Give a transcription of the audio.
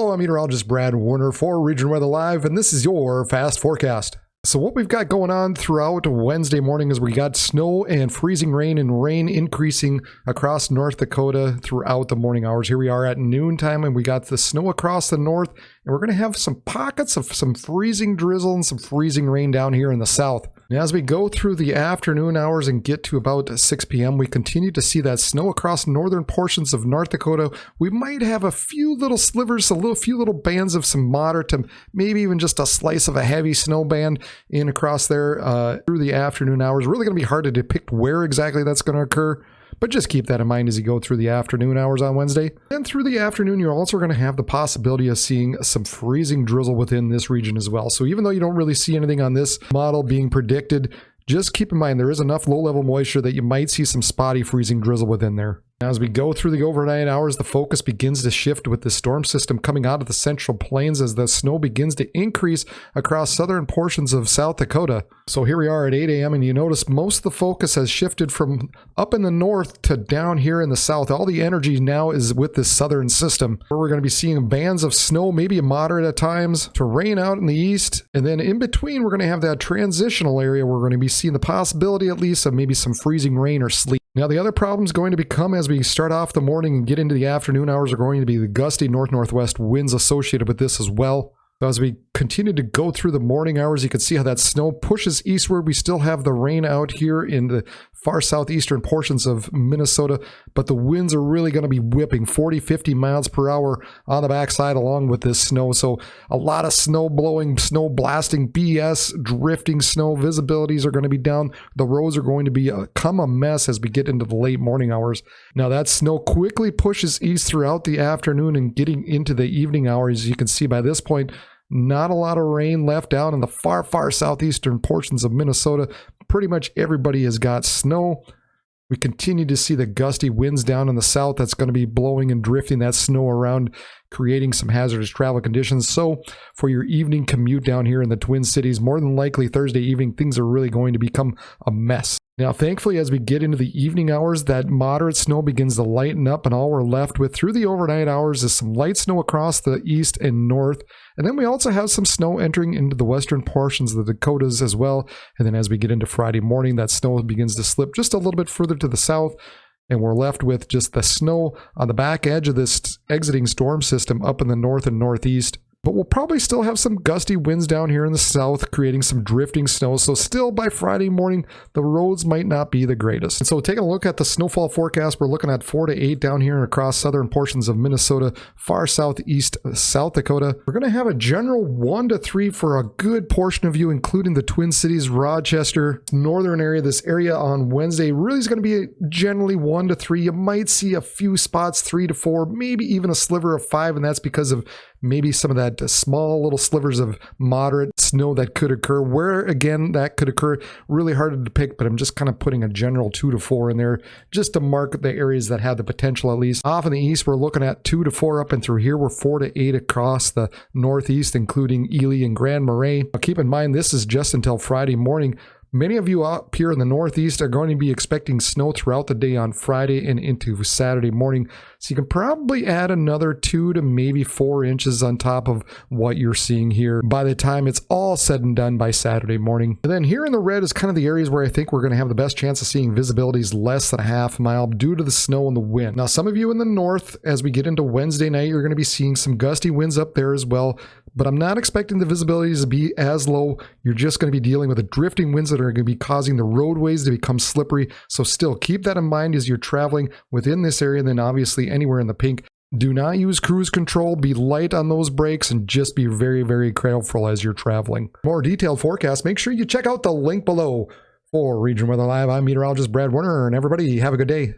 Hello, I'm meteorologist Brad Warner for Region Weather Live, and this is your fast forecast. So what we've got going on throughout Wednesday morning is we got snow and freezing rain and rain increasing across North Dakota throughout the morning hours. Here we are at noontime and we got the snow across the north, and we're going to have some pockets of some freezing drizzle and some freezing rain down here in the south. And as we go through the afternoon hours and get to about 6 p.m., we continue to see that snow across northern portions of North Dakota. We might have a few little slivers, few little bands of some moderate to maybe even just a slice of a heavy snow band in across there through the afternoon hours. Really going to be hard to depict where exactly that's going to occur, but just keep that in mind as you go through the afternoon hours on Wednesday. And through the afternoon, you're also going to have the possibility of seeing some freezing drizzle within this region as well. So even though you don't really see anything on this model being predicted, just keep in mind there is enough low-level moisture that you might see some spotty freezing drizzle within there. As we go through the overnight hours, the focus begins to shift with the storm system coming out of the central plains as the snow begins to increase across southern portions of South Dakota. So here we are at 8 a.m. and you notice most of the focus has shifted from up in the north to down here in the south. All the energy now is with this southern system, where we're going to be seeing bands of snow, maybe a moderate at times, to rain out in the east. And then in between, we're going to have that transitional area where we're going to be seeing the possibility at least of maybe some freezing rain or sleet. Now, the other problem is going to become as we start off the morning and get into the afternoon hours are going to be the gusty north-northwest winds associated with this as well. So as we continue to go through the morning hours, you can see how that snow pushes eastward. We still have the rain out here in the far southeastern portions of Minnesota, but the winds are really going to be whipping 40, 50 miles per hour on the backside along with this snow. So a lot of snow blowing, snow blasting, BS, drifting snow. Visibilities are going to be down. The roads are going to become a mess as we get into the late morning hours. Now that snow quickly pushes east throughout the afternoon and getting into the evening hours. You can see by this point, not a lot of rain left out in the far, far southeastern portions of Minnesota. Pretty much everybody has got snow. We continue to see the gusty winds down in the south that's going to be blowing and drifting that snow around, creating some hazardous travel conditions. So for your evening commute down here in the Twin Cities, more than likely Thursday evening, things are really going to become a mess. Now, thankfully, as we get into the evening hours, that moderate snow begins to lighten up, and all we're left with through the overnight hours is some light snow across the east and north. And then we also have some snow entering into the western portions of the Dakotas as well. And then as we get into Friday morning, that snow begins to slip just a little bit further to the south, and we're left with just the snow on the back edge of this exiting storm system up in the north and northeast. But we'll probably still have some gusty winds down here in the south, creating some drifting snow. So still by Friday morning, the roads might not be the greatest. And so taking a look at the snowfall forecast, we're looking at 4 to 8 down here and across southern portions of Minnesota, far southeast South Dakota. We're going to have a general 1 to 3 for a good portion of you, including the Twin Cities, Rochester, northern area. This area on Wednesday really is going to be generally 1 to 3. You might see a few spots 3 to 4, maybe even a sliver of 5, and that's because of maybe some of that small little slivers of moderate snow that could occur. Where, again, that could occur, really hard to depict, but I'm just kind of putting a general 2 to 4 in there just to mark the areas that have the potential at least. Off in the east, we're looking at 2 to 4 up and through here. We're 4 to 8 across the northeast, including Ely and Grand Marais. Now, keep in mind, this is just until Friday morning. Many of you up here in the northeast are going to be expecting snow throughout the day on Friday and into Saturday morning. So you can probably add another 2 to maybe 4 inches on top of what you're seeing here by the time it's all said and done by Saturday morning. And then here in the red is kind of the areas where I think we're going to have the best chance of seeing visibilities less than a half mile due to the snow and the wind. Now, some of you in the north, as we get into Wednesday night, you're going to be seeing some gusty winds up there as well. But I'm not expecting the visibilities to be as low. You're just going to be dealing with the drifting winds that are going to be causing the roadways to become slippery. So still keep that in mind as you're traveling within this area, and then obviously anywhere in the pink. Do not use cruise control. Be light on those brakes and just be very, very careful as you're traveling. More detailed forecast, make sure you check out the link below. For Region Weather Live, I'm meteorologist Brad Warner, and everybody have a good day.